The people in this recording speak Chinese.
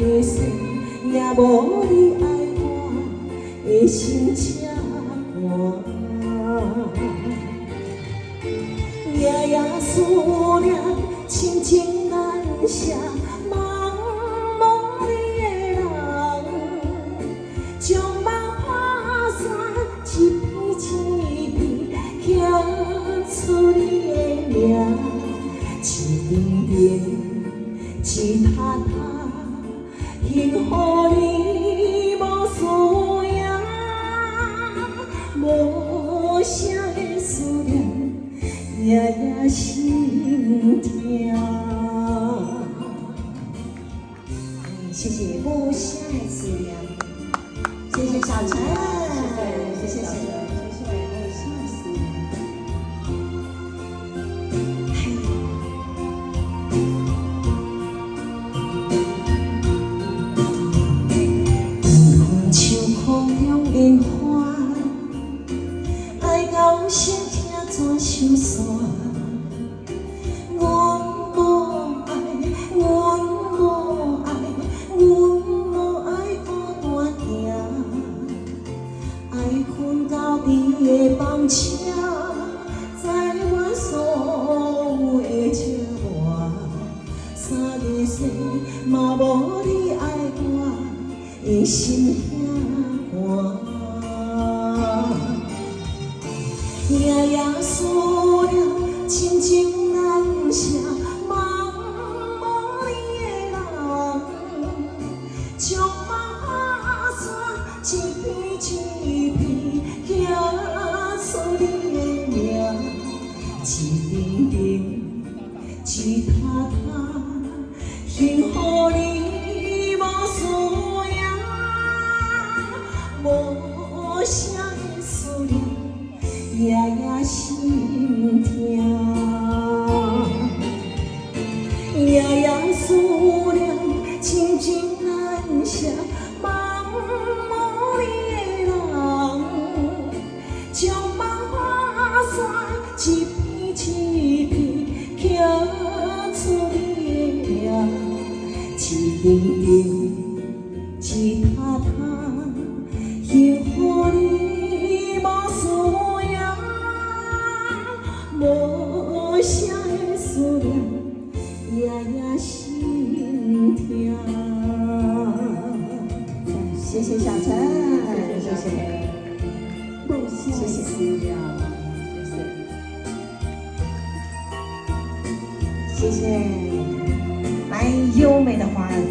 的世也无你爱我的心这寒。夜夜思念，亲情难舍，茫茫你的人，将梦破散，一片一片刻出你的名，一点点，一塔塔，幸福你无需要，无声的思念。夜夜心痛。谢谢不下一次呀，谢谢小陈，谢谢小陈，谢谢不下一次。缘分像风中烟花，爱到心痛怎心酸。的放车，载我所有的情话，三个世嘛无你爱我的心遐寒。夜夜思念，亲情难舍，茫茫你的人，将梦打散，一片一片刻出你的名，一点点，一塔塔，幸福你无需要，无声的思念，夜夜心痛，夜夜思念，亲情难舍，茫茫你的人，将梦打散，一片一片刻出你的名，一点点，一塔塔，幸福你无需要，无声的思念，夜夜心痛。谢谢小陈，谢谢。谢谢思念，谢谢，来优美的华人。